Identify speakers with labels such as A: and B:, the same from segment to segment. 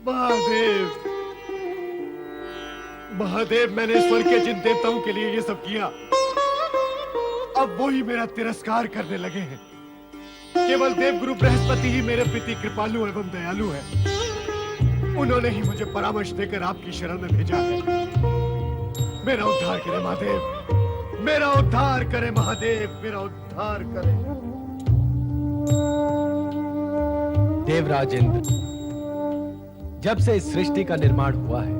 A: महादेव, महादेव, मैंने स्वर्ग के जिन देवताओं के लिए ये सब किया, अब वो ही मेरा तिरस्कार करने लगे हैं। केवल देवगुरु बृहस्पति ही मेरे प्रति कृपालु एवं दयालु है। उन्होंने ही मुझे परामर्श देकर आपकी शरण में भेजा है। मेरा उद्धार करे महादेव, मेरा उद्धार करे महादेव, मेरा उद्धार करे।
B: देवराज इंद्र, जब से इस सृष्टि का निर्माण हुआ है,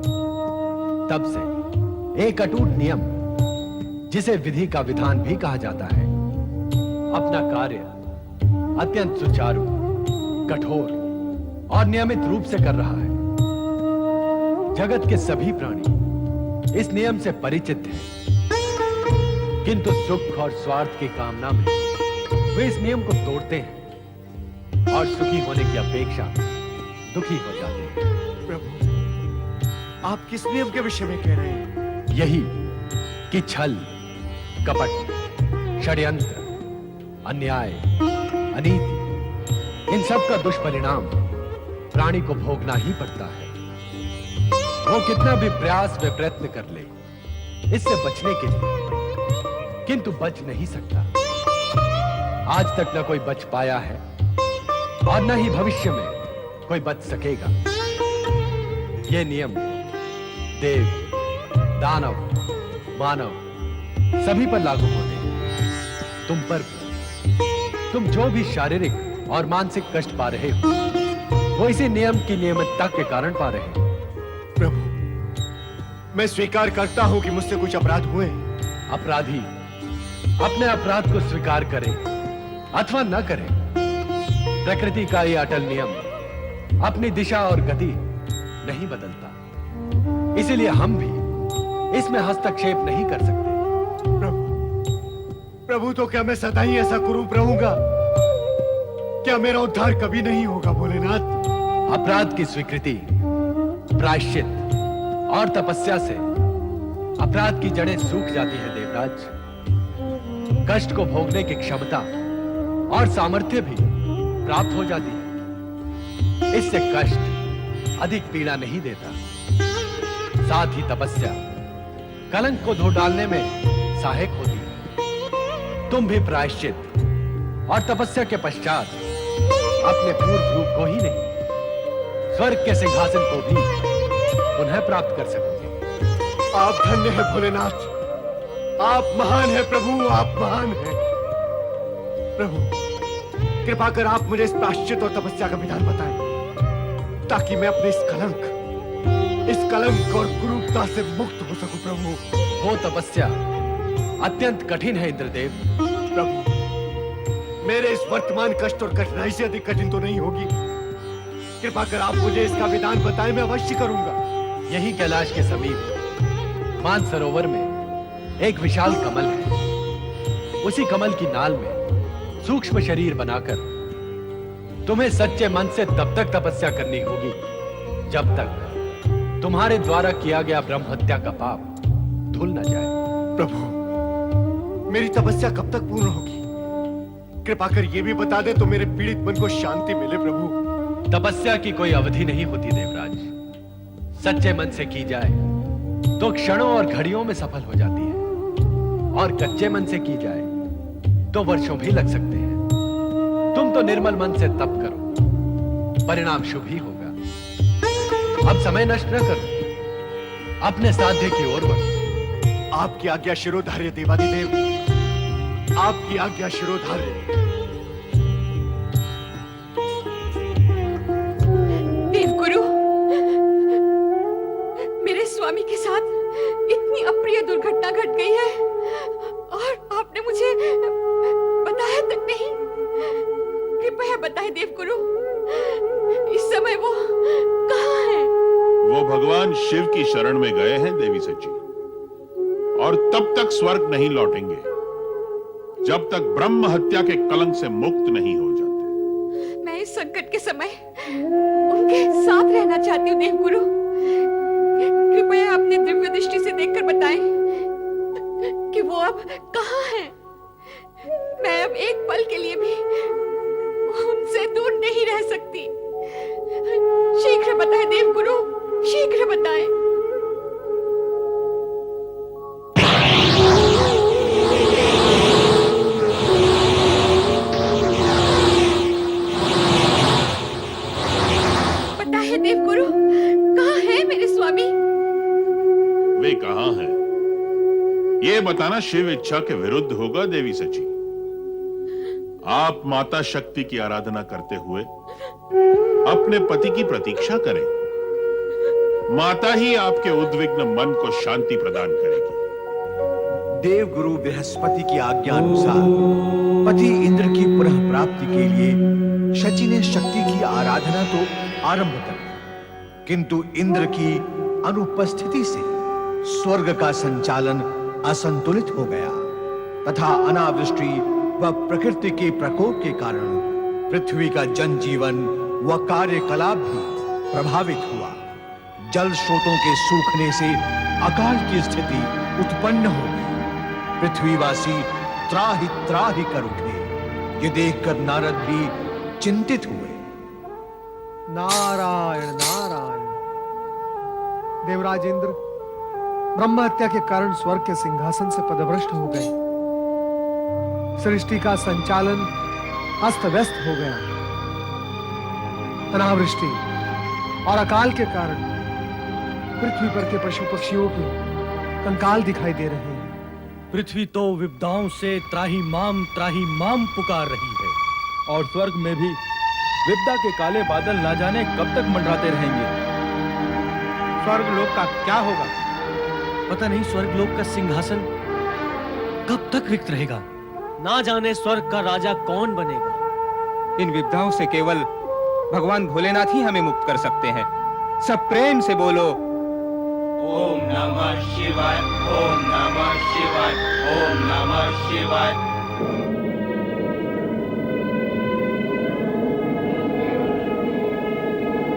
B: तब से एक अटूट नियम, जिसे विधि का विधान भी कहा जाता है, अपना कार्य अत्यंत सुचारू, कठोर और नियमित रूप से कर रहा है। जगत के सभी प्राणी इस नियम से परिचित हैं, किंतु सुख और स्वार्थ की कामना में वे इस नियम को तोड़ते हैं और सुखी होने की अपेक्षा दुखी हो जाते हैं।
A: प्रभु, आप किस नियम के विषय में कह रहे हैं?
B: यही कि छल, कपट, षड्यंत्र, अन्याय, अनीति, इन सब का दुष्परिणाम प्राणी को भोगना ही पड़ता है। वो कितना भी प्रयास व प्रयत्न कर ले इससे बचने के लिए, किंतु बच नहीं सकता। आज तक न कोई बच पाया है और न ही भविष्य में कोई बच सकेगा। यह नियम देव, दानव, मानव सभी पर लागू होते हैं। तुम पर भी। तुम जो भी शारीरिक और मानसिक कष्ट पा रहे हो, वो इसी नियम की नियमितता के कारण पा रहे हो।
A: प्रभु, मैं स्वीकार करता हूं कि मुझसे कुछ अपराध हुए।
B: अपराधी अपने अपराध को स्वीकार करे अथवा न करे, प्रकृति का यह अटल नियम अपनी दिशा और गति नहीं बदलता। इसीलिए हम भी इसमें हस्तक्षेप नहीं कर सकते।
A: प्रभु, तो क्या मैं सदा ही ऐसा कुरूप रहूंगा? क्या मेरा उद्धार कभी नहीं होगा भोलेनाथ?
B: अपराध की स्वीकृति, प्रायश्चित और तपस्या से अपराध की जड़ें सूख जाती हैं देवराज। कष्ट को भोगने की क्षमता और सामर्थ्य भी प्राप्त हो जाती है। इससे कष्ट अधिक पीड़ा नहीं देता। साथ ही तपस्या कलंक को धो डालने में सहायक होती है। तुम भी प्रायश्चित और तपस्या के पश्चात अपने पूर्व रूप को ही नहीं, स्वर्ग के सिंहासन को भी पुनः प्राप्त कर सकोगे।
A: आप धन्य हैं भोलेनाथ, आप महान हैं प्रभु, आप महान हैं। प्रभु, कृपा कर आप मुझे इस प्रायश्चित और तपस्या का विधान बताएं, ताकि मैं अपने इस कलंक और कुरूपता से मुक्त हो सकूं। प्रभु,
B: वो तपस्या अत्यंत कठिन है इंद्रदेव।
A: प्रभु, मेरे इस वर्तमान कष्ट और कठिनाई से अधिक कठिन तो नहीं होगी। कृपा कर आप मुझे इसका विधान बताएं, मैं अवश्य करूंगा।
B: यही कैलाश के समीप मानसरोवर में एक विशाल कमल है। उसी कमल की नाल में सूक्ष्म शरीर बनाकर तुम्हें सच्चे मन से तब तक तपस्या करनी होगी जब तक तुम्हारे द्वारा किया गया ब्रह्म हत्या का पाप धुल न जाए।
A: प्रभु, मेरी तपस्या कब तक पूर्ण होगी? कृपा कर ये भी बता दे तो मेरे पीड़ित मन को शांति मिले। प्रभु,
B: तपस्या की कोई अवधि नहीं होती देवराज। सच्चे मन से की जाए तो क्षणों और घड़ियों में सफल हो जाती है, और कच्चे मन से की जाए तो वर्षों भी लग सकते हैं। तुम तो निर्मल मन से तप करो, परिणाम शुभ ही होगा। अब समय नष्ट न करो, अपने साध्य की ओर बढ़ो।
A: आपकी आज्ञा शिरोधार्य देवादिदेव, आपकी आज्ञा शिरोधार्य।
C: देवगुरु, मेरे स्वामी के साथ इतनी अप्रिय दुर्घटना घट गई है और आपने मुझे बताया तक नहीं। कृपया बताएं देवगुरु, इस समय वो कहाँ है?
D: वो भगवान शिव की शरण में गए हैं देवी सच्ची, और तब तक स्वर्ग नहीं लौटेंगे जब तक ब्रह्म हत्या के कलंक से मुक्त नहीं हो जाते।
C: मैं इस संकट के समय उनके साथ रहना चाहती हूँ देवगुरु। कृपया अपने दिव्य दृष्टि से देखकर बताएं कि वो अब कहाँ हैं। मैं अब एक पल के लिए भी उनसे दूर नहीं रह सकती। शीघ्र बताएं देवगुरु। है देवगुरु? कहाँ है मेरे स्वामी?
D: वे कहां हैं? ये बताना शिव इच्छा के विरुद्ध होगा देवी सची। आप माता शक्ति की आराधना करते हुए अपने पति की प्रतीक्षा करें। माता ही आपके उद्विग्न मन को शांति प्रदान करेगी।
E: देवगुरु बृहस्पति की आज्ञा अनुसार पति इंद्र की पुनः प्राप्ति के लिए शची ने शक्ति की आराधना तो आरंभ कर दी, किंतु इंद्र की अनुपस्थिति से स्वर्ग का संचालन असंतुलित हो गया तथा अनावृष्टि व प्रकृति के प्रकोप के कारण पृथ्वी का जनजीवन व कार्यकलाप भी प्रभावित हुआ। जल स्रोतों के सूखने से अकाल की स्थिति उत्पन्न हो गई। पृथ्वीवासी त्राहि कर उठे। ये देखकर नारद भी चिंतित हुए।
F: नारायण नारायण। देवराज इंद्र ब्रह्म हत्या के कारण स्वर्ग के सिंहासन से पदभ्रष्ट हो गए। सृष्टि का संचालन अस्त व्यस्त हो गया। अनावृष्टि और अकाल के कारण पृथ्वी पर के पशु पक्षियों के कंकाल दिखाई दे रहे हैं।
G: पृथ्वी तो विपदाओं से त्राही माम पुकार रही है, और स्वर्ग में भी विपदा के काले बादल ना जाने कब तक मंडराते रहेंगे।
F: स्वर्ग लोक का क्या होगा?
G: पता नहीं स्वर्ग लोक का सिंहासन कब तक रिक्त रहेगा। ना जाने स्वर्ग का राजा कौन बनेगा।
H: इन विपदाओं से केवल भगवान भोलेनाथ ही हमें मुक्त कर सकते हैं। सब प्रेम से बोलो ओम नमः शिवाय, ओम नमः शिवाय, ओम नमः शिवाय।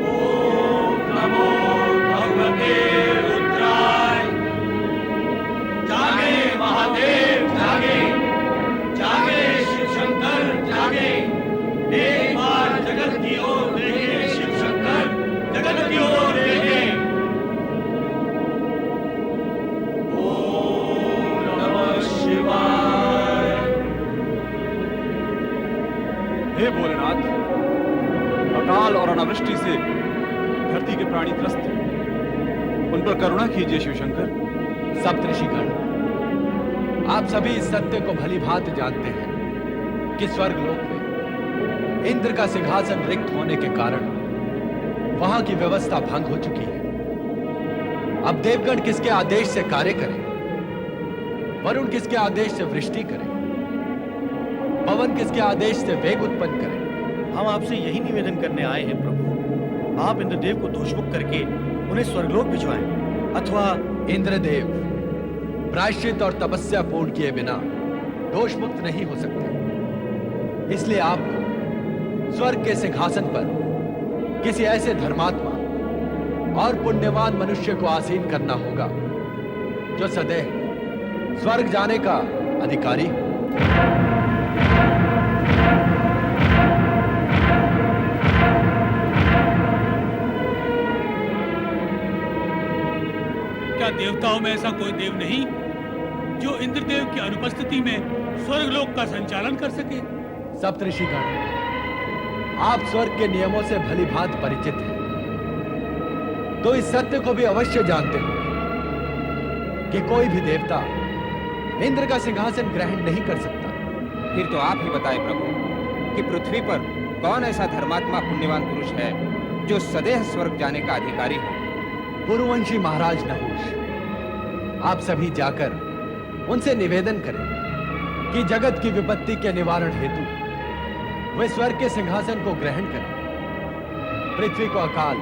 H: ओम नमो भगवते रुद्राय। जागे महादेव जागे, जागे शिव शंकर जागे। एक बार जगत की ओर देखे शिव शंकर, जगत की ओर देखे।
I: हे भोलेनाथ, अकाल और अनावृष्टि से धरती के प्राणी त्रस्त हैं। उन पर करुणा कीजिए शिवशंकर।
B: सप्तऋषिगण, आप सभी इस सत्य को भली भांति जानते हैं कि स्वर्ग लोक में इंद्र का सिंहासन रिक्त होने के कारण वहां की व्यवस्था भंग हो चुकी है। अब देवगण किसके आदेश से कार्य करें? वरुण किसके आदेश से वृष्टि करे? पवन किसके आदेश से वेग उत्पन्न करे?
G: हम आपसे यही निवेदन करने आए हैं प्रभु। आप इंद्रदेव को दोषमुक्त करके उन्हें स्वर्गलोक भिजवाएं, अथवा
B: इंद्रदेव प्रायश्चित और तपस्या पूर्ण किए बिना दोष मुक्त नहीं हो सकते। इसलिए आपको स्वर्ग के सिंहासन पर किसी ऐसे धर्मात्मा और पुण्यवान मनुष्य को आसीन करना होगा जो सदैव स्वर्ग जाने का अधिकारी हो।
J: क्या देवताओं में ऐसा कोई देव नहीं जो इंद्रदेव की अनुपस्थिति में स्वर्गलोक का संचालन कर सके?
B: सप्तऋषिगण, आप स्वर्ग के नियमों से भली भांति परिचित हैं, तो इस सत्य को भी अवश्य जानते हो कि कोई भी देवता इंद्र का सिंहासन ग्रहण नहीं कर सकता।
H: फिर तो आप ही बताएं प्रभु कि पृथ्वी पर कौन ऐसा धर्मात्मा पुण्यवान पुरुष है जो सदैव स्वर्ग जाने का अधिकारी हो।
B: पुरुवंशी महाराज नहुष, आप सभी जाकर उनसे निवेदन करें कि जगत की विपत्ति के निवारण हेतु वे स्वर्ग के सिंहासन को ग्रहण करें। पृथ्वी को अकाल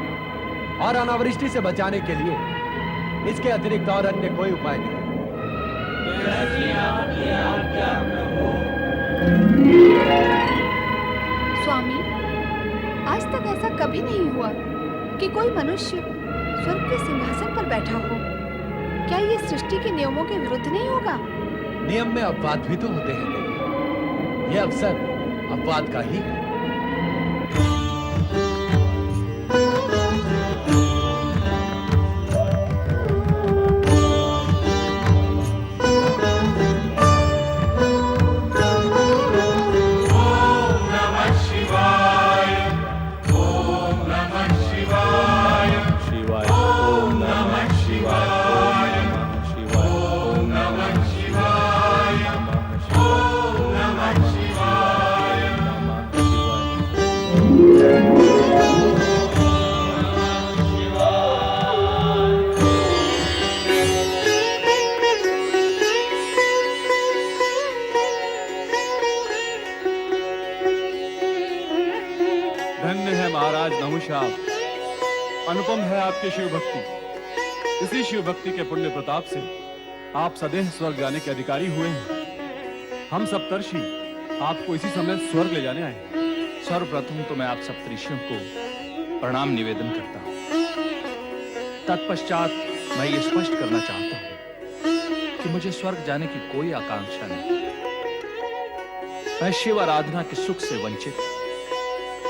B: और अनावृष्टि से बचाने के लिए इसके अतिरिक्त और अन्य कोई उपाय नहीं।
C: स्वामी, आज तक ऐसा कभी नहीं हुआ कि कोई मनुष्य स्वर्ग के सिंहासन पर बैठा हो। क्या ये सृष्टि के नियमों के विरुद्ध नहीं होगा?
B: नियम में अपवाद भी तो होते हैं देवी। ये अवसर अपवाद का ही है।
D: ओम नमः शिवाय, ओम नमः शिवाय।
I: अनुपम है आपकी शिव भक्ति। इसी शिव भक्ति के पुण्य प्रताप से आप सदैव स्वर्ग जाने के अधिकारी हुए हैं। हम सप्तर्षि आपको इसी समय स्वर्ग ले जाने आए।
G: सर्वप्रथम तो मैं आप सप्तऋषियों को प्रणाम निवेदन करता हूं। तत्पश्चात मैं ये स्पष्ट करना चाहता हूं कि मुझे स्वर्ग जाने की कोई आकांक्षा नहीं। मैं शिव आराधना के सुख से वंचित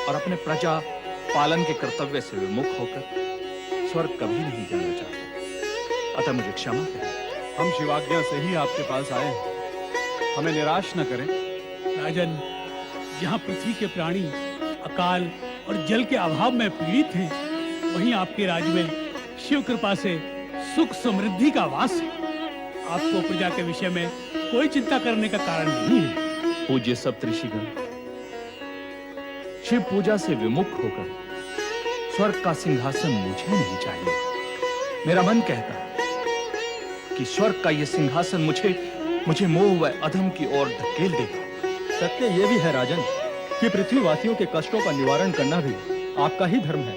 G: और अपने प्रजा पालन के कर्तव्य से विमुख होकर स्वर्ग कभी नहीं जाना चाहता। अतः मुझे क्षमा करें।
I: हम शिवाज्ञा से ही आपके पास आए हैं, हमें निराश न करें।
J: राजन, जहाँ पृथ्वी के प्राणी अकाल और जल के अभाव में पीड़ित हैं, वहीं आपके राज्य में शिव कृपा से सुख समृद्धि का वास है। आपको प्रजा के विषय में कोई चिंता करने का कारण नहीं है।
G: पूज्य सप्तऋषिगण, शिव पूजा से विमुख होकर स्वर्ग का सिंहासन मुझे नहीं चाहिए। मेरा मन कहता है कि स्वर्ग का यह सिंहासन मुझे मोह व अधम की ओर धकेल देगा।
K: सत्य ये भी है राजन कि पृथ्वीवासियों के कष्टों का निवारण करना भी आपका ही धर्म है।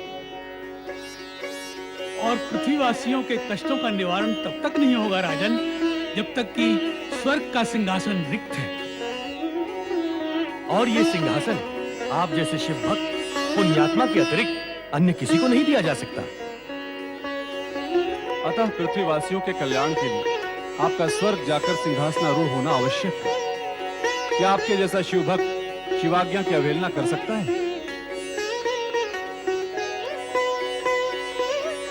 J: और पृथ्वीवासियों के कष्टों का निवारण तब तक नहीं होगा राजन, जब तक कि स्वर्ग का सिंहासन रिक्त है।
K: और ये सिंहासन आप जैसे शिव भक्त पुण्यात्मा के अतिरिक्त अन्य किसी को नहीं दिया जा सकता।
I: अतः पृथ्वीवासियों के कल्याण के लिए आपका स्वर्ग जाकर सिंहासनारूढ़ होना आवश्यक है। क्या आपके जैसा शिव भक्त शिवाज्ञा की अवहेलना कर सकता है?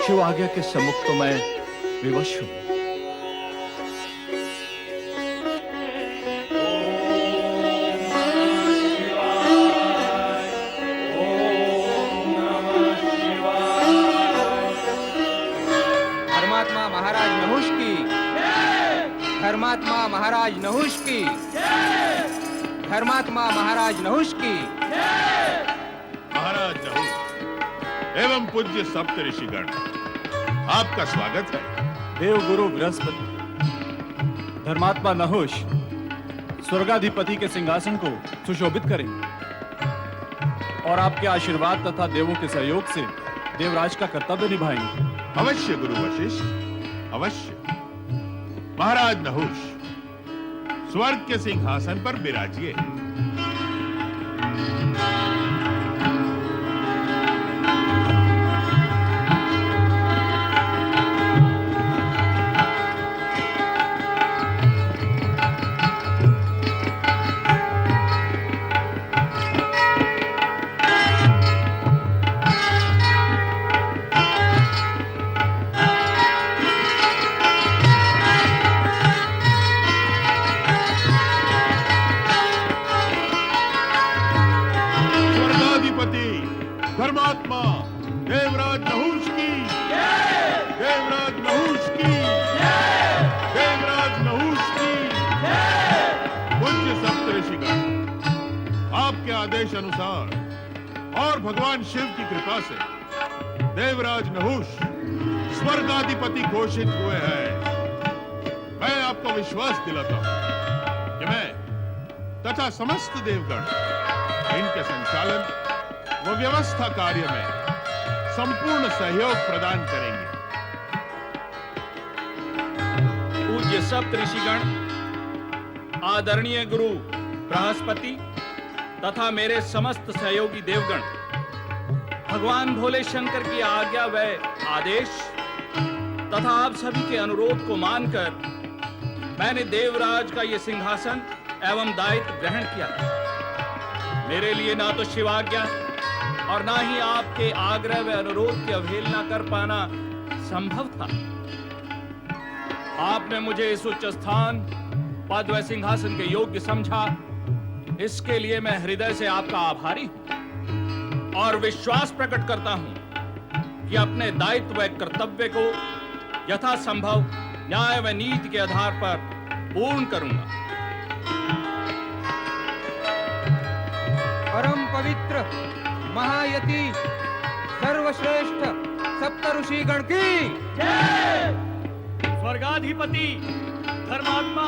G: शिव आज्ञा के सम्मुख तो मैं विवश हूं।
H: धर्मात्मा महाराज नहुष की, धर्मात्मा महाराज नहुष की, धर्मात्मा महाराज नहुष की।
D: महाराज नहुष एवं पूज्य सप्त ऋषिगण, आपका स्वागत है।
I: देवगुरु बृहस्पति, धर्मात्मा नहुष स्वर्गाधिपति के सिंहासन को सुशोभित करें और आपके आशीर्वाद तथा देवों के सहयोग से देवराज का कर्तव्य निभाएंगे।
D: अवश्य गुरु वशिष्ठ, अवश्य। महाराज नहुष, स्वर्ग के सिंहासन पर विराजिए। धर्मात्मा देवराज नहुष की, देवराज नहुष की, देवराज नहुष की। पूज्य सप्त ऋषिगण, आपके आदेश अनुसार और भगवान शिव की कृपा से देवराज नहुष स्वर्गाधिपति घोषित हुए हैं। मैं आपको विश्वास दिलाता हूं कि मैं तथा समस्त देवगण इनके संचालन व व्यवस्था कार्य में संपूर्ण सहयोग प्रदान करेंगे।
G: पूज्य सप्त ऋषिगण, आदरणीय गुरु बृहस्पति तथा मेरे समस्त सहयोगी देवगण, भगवान भोले शंकर की आज्ञा व आदेश तथा आप सभी के अनुरोध को मानकर मैंने देवराज का यह सिंहासन एवं दायित्व ग्रहण किया। मेरे लिए ना तो शिवाज्ञा और ना ही आपके आग्रह व अनुरोध की अवहेलना कर पाना संभव था। आपने मुझे इस उच्च स्थान, पद व सिंहासन के योग्य समझा, इसके लिए मैं हृदय से आपका आभारी हूं और विश्वास प्रकट करता हूं कि अपने दायित्व व कर्तव्य को यथासंभव न्याय व नीति के आधार पर पूर्ण करूंगा।
H: परम पवित्र महायति सर्वश्रेष्ठ सप्त ऋषिगण की जय।
J: स्वर्गाधिपति धर्मात्मा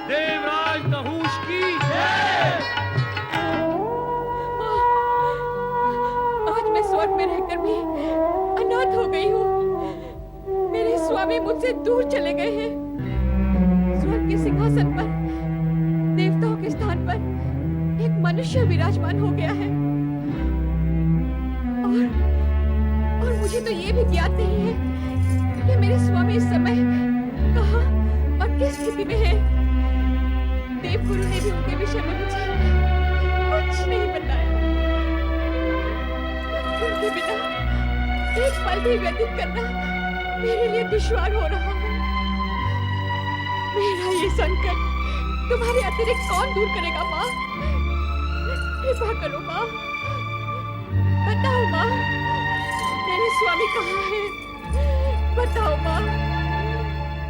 J: देवराज नहुष की
H: जय।
C: आज मैं स्वर्ग में रहकर भी स्वामी मुझसे दूर चले गए हैं। स्वर्ग के सिंहासन पर देवताओं के स्थान पर एक मनुष्य विराजमान हो गया है। और मुझे तो ये भी ज्ञात नहीं है कि मेरे स्वामी इस समय कहाँ और किस स्थिति में है। देवगुरु ने भी उनके विषय में मुझे कुछ नहीं बताया। उनके बिना एक पल भी व्यतीत करना मेरे लिए दुश्वार हो रहा है। मेरा ये संकट तुम्हारे अतिरिक्त कौन दूर करेगा माँ? कृपा करो माँ, बताओ माँ, मेरे स्वामी कहाँ हैं? बताओ माँ,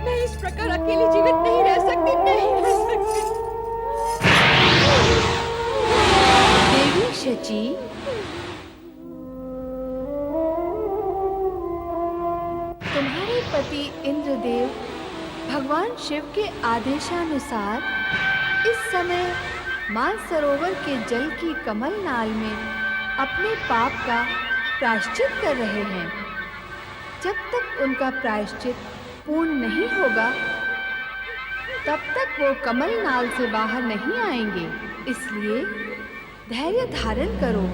C: मैं इस प्रकार अकेली जीवित नहीं रह सकती, नहीं रह सकती।
L: देवी शची, तुम्हारे पति इंद्रदेव भगवान शिव के आदेशानुसार इस समय मानसरोवर के जल की कमल नाल में अपने पाप का प्रायश्चित कर रहे हैं। जब तक उनका प्रायश्चित पूर्ण नहीं होगा तब तक वो कमल नाल से बाहर नहीं आएंगे। इसलिए धैर्य धारण करो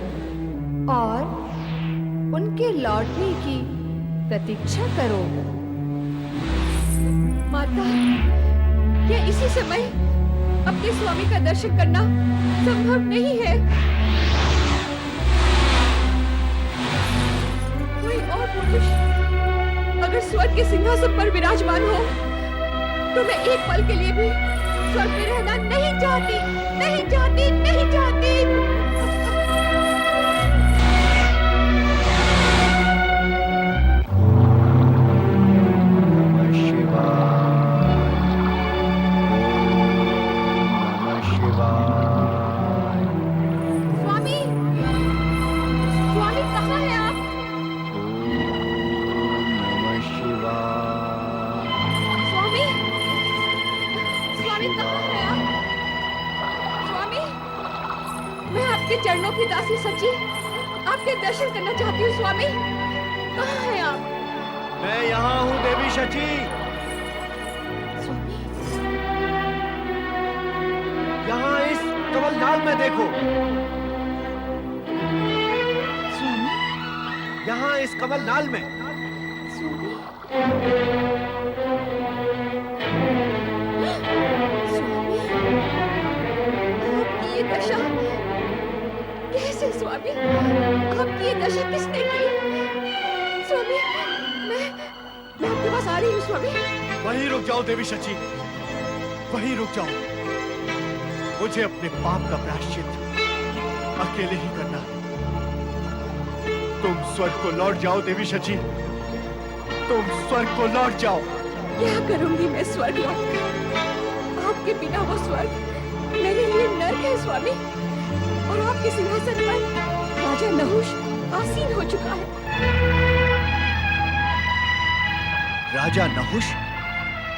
L: और उनके लौटने की प्रतीक्षा करो।
C: माता, क्या इसी समय अपने स्वामी का दर्शन करना संभव नहीं है? कोई और पुरुष अगर स्वर्ग के सिंहासन पर विराजमान हो तो मैं एक पल के लिए भी स्वर्ग में रहना नहीं चाहती, नहीं चाहती, नहीं चाहती। स्वामी, स्वामी कहाँ हैं आप? स्वामी, स्वामी कहाँ हैं आप? स्वामी, मैं आपके चरणों की दासी सची आपके दर्शन करना चाहती हूँ। स्वामी, कहाँ हैं आप?
E: मैं यहाँ हूँ देवी शची।
C: स्वामी,
E: यहाँ इस कमल नाल में देखो।
C: स्वामी,
E: यहाँ इस कमल नाल में।
C: स्वामी, आपकी ये दशा कैसे? स्वामी, आपकी ये दशा किसने की? स्वामी, मैं आपके पास आ रही हूँ। स्वामी,
A: वहीं रुक जाओ देवी शची, वहीं रुक जाओ। मुझे अपने पाप का प्रायश्चित अकेले ही करना है। तुम स्वर्ग को लौट जाओ देवी शची, तुम स्वर्ग को लौट जाओ।
C: क्या करूंगी मैं स्वर्ग लौटकर? आपके बिना वो स्वर्ग मेरे लिए नर्क है स्वामी। और आपके सिंहासन पर राजा नहुष आसीन हो चुका है।
E: राजा नहुष?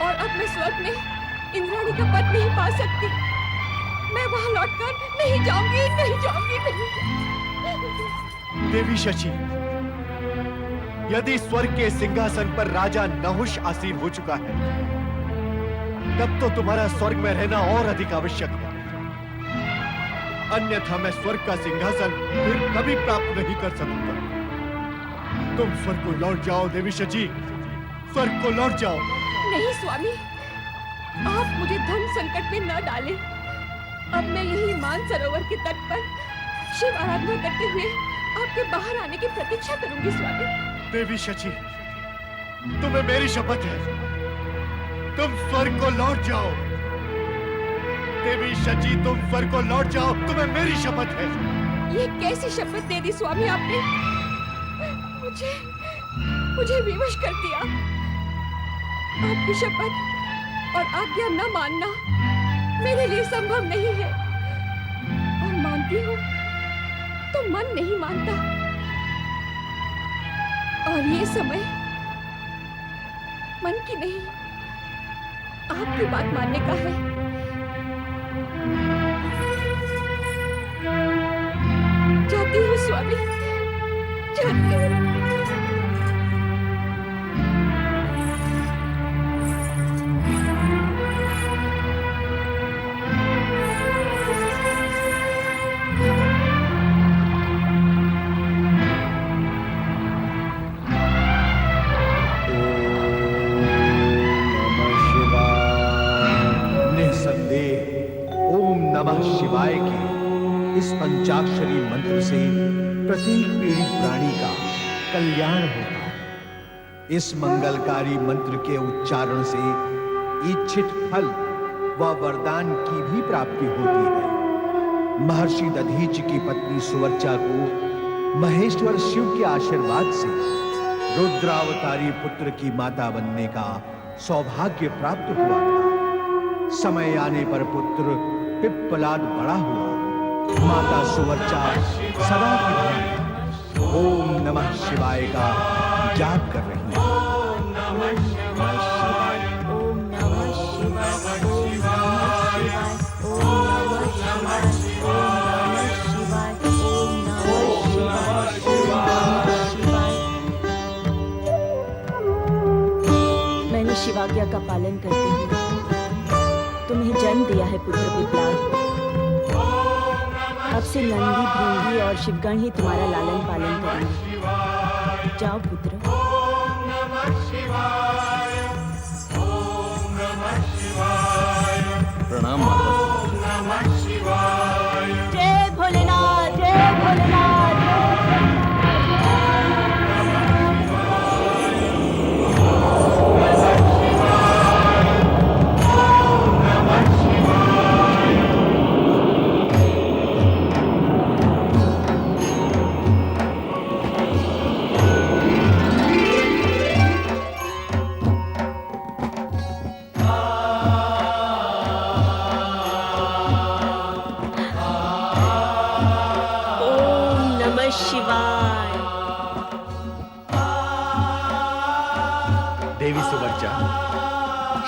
C: और अब मैं स्वर्ग में इंद्राणी का पद नहीं पा सकती। मैं वहां लौटकर नहीं जाऊंगी, नहीं जाऊंगी, नहीं।
A: देवी शची, यदि स्वर्ग के सिंहासन पर राजा नहुष आसीन हो चुका है तब तो तुम्हारा स्वर्ग में रहना और अधिक आवश्यक है। अन्यथा मैं स्वर्ग का सिंहासन फिर कभी प्राप्त नहीं कर सकूंगा। तुम स्वर्ग को लौट जाओ देवी शची, स्वर्ग को लौट जाओ।
C: नहीं स्वामी, आप मुझे धर्म संकट में न डालें। अब मैं यही मानसरोवर के तट पर शिव आराधना करते हुए आपके बाहर आने की प्रतीक्षा करूंगी स्वामी।
A: देवी शची, तुम्हें मेरी शपथ है, तुम स्वर्ग को लौट जाओ। देवी शची, तुम स्वर्ग को लौट जाओ, तुम्हें मेरी शपथ है।
C: ये कैसी शपथ दे दी स्वामी आपने? मुझे विवश कर दिया। आपकी शपथ और आज्ञा न मानना मेरे लिए संभव नहीं है। और मानती हूँ तो मन नहीं मानता। और ये समय मन की नहीं, आपकी बात मानने का है। जाती हूँ स्वामी, जाती हूँ।
E: शिवाय के इस पंचाक्षरी मंत्र से प्रत्येक पीड़ित प्राणी का कल्याण होता है। इस मंगलकारी मंत्र के उच्चारण से इच्छित फल व वरदान की भी प्राप्ति होती है। महर्षि दधीचि की पत्नी सुवर्चा को महेश्वर शिव के आशीर्वाद से रुद्रावतारी पुत्र की माता बनने का सौभाग्य प्राप्त हुआ था। समय आने पर पुत्र पिप्पलाद बड़ा हुआ। माता सुवर्चा सदा की भांति ओम नमः शिवाय का जाप कर रही है।
L: ओम नमः शिवाय, ओम नमः शिवाय, ओम नमः शिवाय, ओम नमः शिवाय, ओम शिवाय।
M: मैंने शिवाज्ञा का पालन करते हुए तुम्हें जन्म दिया है पुत्र पिप्पलाद। अब से नंदी, भृंगी और शिवगण ही तुम्हारा लालन पालन करेंगे। जाओ पुत्र।
I: प्रणाम माता।
M: जय भोलेनाथ, जय भोलेनाथ, शिवाय।
B: देवी सुवर्चा,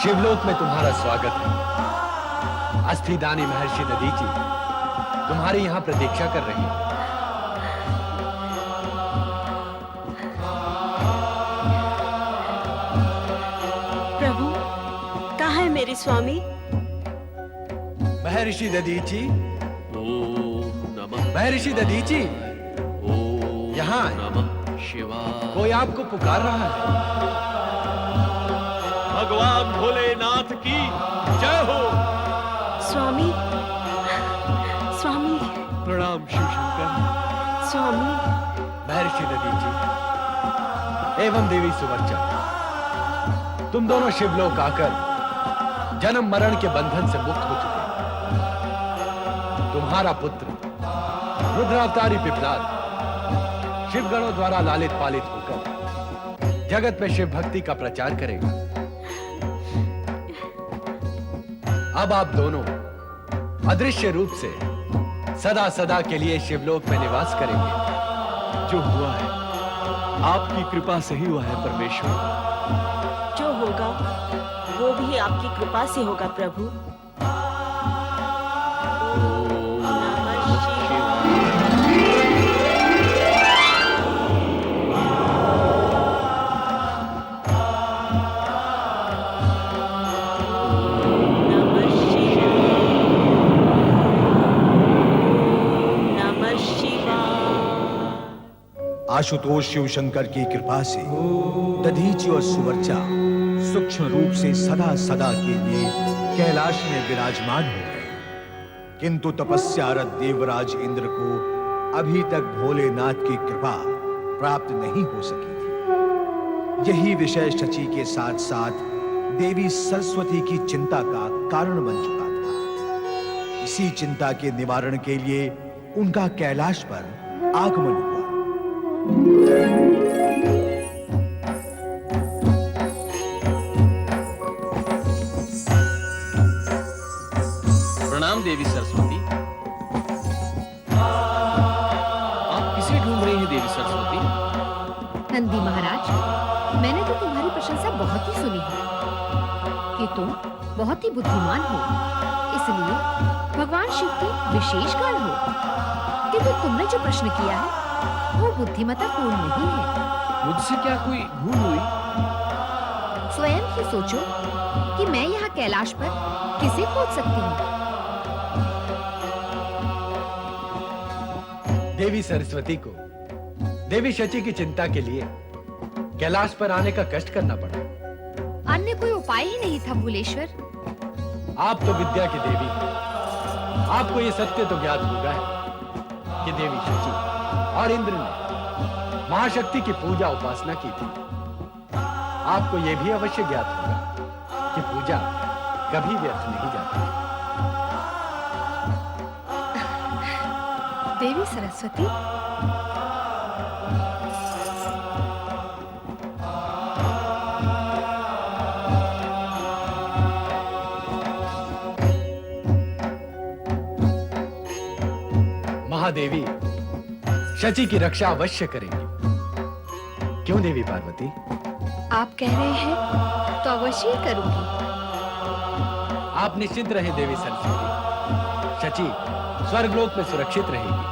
B: शिवलोक में तुम्हारा स्वागत है। अस्थिदानी महर्षि दधीचि तुम्हारी यहाँ प्रतीक्षा कर रहे हैं।
M: प्रभु, कहाँ है मेरे स्वामी?
B: महर्षि दधीचि, महर्षि दधीचि, यहाँ नमः शिवाय। कोई आपको पुकार रहा है।
G: भगवान भोलेनाथ की जय हो।
M: स्वामी, स्वामी,
B: प्रणाम शिव शंकर।
M: स्वामी।
B: महर्षि दधीचि एवं देवी सुवर्चा, तुम दोनों शिवलोक आकर जन्म मरण के बंधन से मुक्त हो चुके। तुम्हारा पुत्र रुद्रावतारी पिप्पलाद शिवगणों द्वारा लालित पालित होकर जगत में शिव भक्ति का प्रचार करेगा। अब आप दोनों अदृश्य रूप से सदा सदा के लिए शिवलोक में निवास करेंगे।
K: जो हुआ है आपकी कृपा से ही हुआ है परमेश्वर।
M: जो होगा वो भी आपकी कृपा से होगा प्रभु।
E: आशुतोष शिवशंकर की कृपा से दधीचि और सुवर्चा सूक्ष्म रूप से सदा सदा के लिए कैलाश में विराजमान हो गए। किंतु तपस्यारत देवराज इंद्र को अभी तक भोलेनाथ की कृपा प्राप्त नहीं हो सकी थी। यही विषय शची के साथ साथ देवी सरस्वती की चिंता का कारण बन चुका था। इसी चिंता के निवारण के लिए उनका कैलाश पर आगमन हुआ।
G: प्रणाम देवी सरस्वती। आप किसे ढूंढ रही हैं देवी सरस्वती?
C: नंदी महाराज, मैंने तो तुम्हारी प्रशंसा बहुत ही सुनी है कि तुम बहुत ही बुद्धिमान हो, इसलिए भगवान शिव के विशेष गण हो। किंतु तुमने जो प्रश्न किया है वो बुद्धिमता पूर्ण नहीं है।
G: मुझसे क्या कोई भूल हुई?
C: स्वयं ही सोचो कि मैं यहाँ कैलाश पर किसे खोज सकती हूँ।
B: देवी सरस्वती को देवी शची की चिंता के लिए कैलाश पर आने का कष्ट करना पड़ा।
C: अन्य कोई उपाय ही नहीं था भूलेश्वर।
B: आप तो विद्या की देवी हैं, आपको ये सत्य तो ज्ञात होगा है कि देवी शची और इंद्र ने महाशक्ति की पूजा उपासना की थी। आपको यह भी अवश्य ज्ञात होगा कि पूजा कभी व्यर्थ नहीं जाती।
L: देवी सरस्वती,
B: महादेवी शची की रक्षा अवश्य करेंगी। क्यों देवी पार्वती?
L: आप कह रहे हैं तो अवश्य ही करूंगी।
B: आप निश्चिंत रहें देवी सरस्वती, शची स्वर्गलोक में सुरक्षित रहेगी।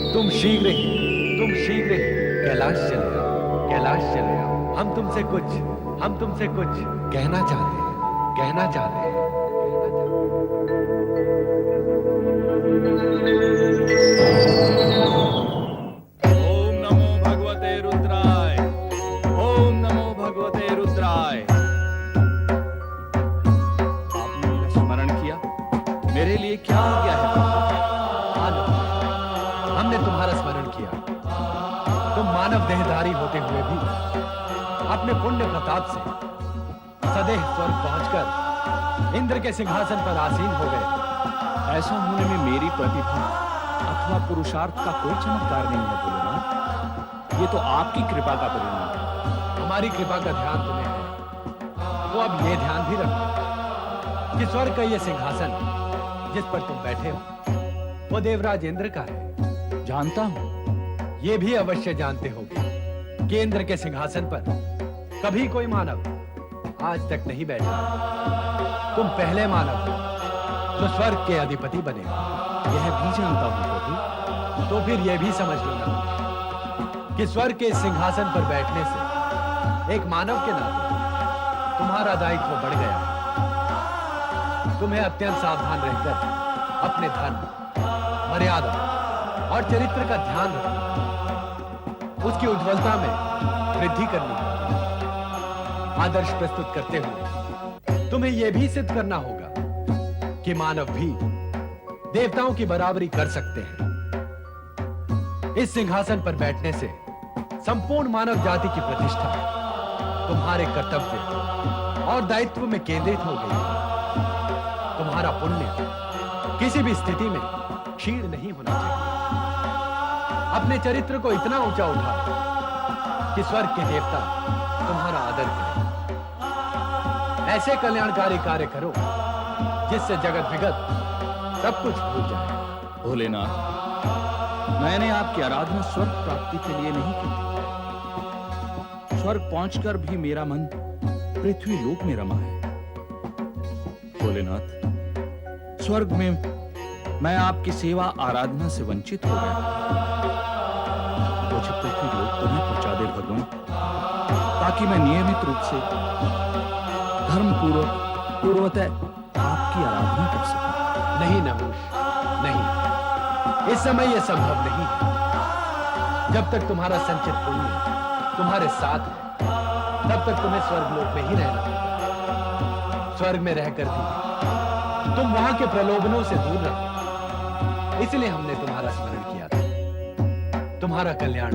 B: तुम शीघ्र ही कैलाश चले आओ, कैलाश चले आओ। हम तुमसे कुछ कहना चाहते हैं, कहना चाहते हैं।
G: ओम नमो भगवते रुद्राय, ओम नमो भगवते रुद्राय। आपने मेरा स्मरण किया, मेरे लिए क्या हो गया है?
B: हमने तुम्हारा स्मरण किया। तुम मानव देहधारी होते हुए भी अपने पुण्य प्रताप से सदैव स्वर्ग पहुंचकर इंद्र के सिंहासन पर आसीन हो गए।
G: ऐसा होने में मेरी प्रतिभा अथवा पुरुषार्थ का कोई चमत्कार नहीं है भोलेनाथ। ये तो आपकी कृपा का परिणाम है।
B: हमारी कृपा का ध्यान तुम्हें है, तो अब ये ध्यान भी रखो कि स्वर्ग का ये सिंहासन जिस पर तुम बैठे हो वो देवराज इंद्र का है।
G: जानता हूं।
B: ये भी अवश्य जानते होगे कि इंद्र के सिंहासन पर कभी कोई मानव आज तक नहीं बैठा। तुम पहले मानव हो जो स्वर्ग के अधिपति बने।
G: यह भी जानता हूं प्रभु।
B: तो फिर यह भी समझ लो ना कि स्वर्ग के सिंहासन पर बैठने से एक मानव के नाते तुम्हारा दायित्व बढ़ गया है। तुम्हें अत्यंत सावधान रहकर अपने धर्म, मर्यादा और चरित्र का ध्यान रखना, उसकी उज्ज्वलता में वृद्धि करनी है। आदर्श प्रस्तुत करते हुए तुम्हें यह भी सिद्ध करना होगा कि मानव भी देवताओं की बराबरी कर सकते हैं। इस सिंहासन पर बैठने से संपूर्ण मानव जाति की प्रतिष्ठा तुम्हारे कर्तव्य और दायित्व में केंद्रित हो गई। तुम्हारा पुण्य किसी भी स्थिति में क्षीण नहीं होना चाहिए। अपने चरित्र को इतना ऊंचा उठाओ कि स्वर्ग के देवता तुम्हारा आदर करें। ऐसे कल्याणकारी कार्य करो जिससे जगत विगत सब कुछ भूल जाए।
G: भोलेनाथ, मैंने आपकी आराधना स्वर्ग प्राप्ति के लिए नहीं की थी। स्वर्ग पहुंचकर भी मेरा मन पृथ्वी लोक में रमा है। भोलेनाथ, स्वर्ग में मैं आपकी सेवा आराधना से वंचित हो गया। मुझे पृथ्वी लोक तुम्हें पहुंचा दे भगवान, ताकि मैं नियमित रूप से धर्म पूर्वतः आपकी आराधना कर सकूं।
B: नहीं नहुष, नहीं, इस समय यह संभव नहीं है। जब तक तुम्हारा संचित पुण्य तुम्हारे साथ है, तब तक तुम्हें स्वर्गलोक में ही रहना होगा। स्वर्ग में रहकर भी तुम वहां के प्रलोभनों से दूर रहो, इसलिए हमने तुम्हारा स्मरण किया था। तुम्हारा कल्याण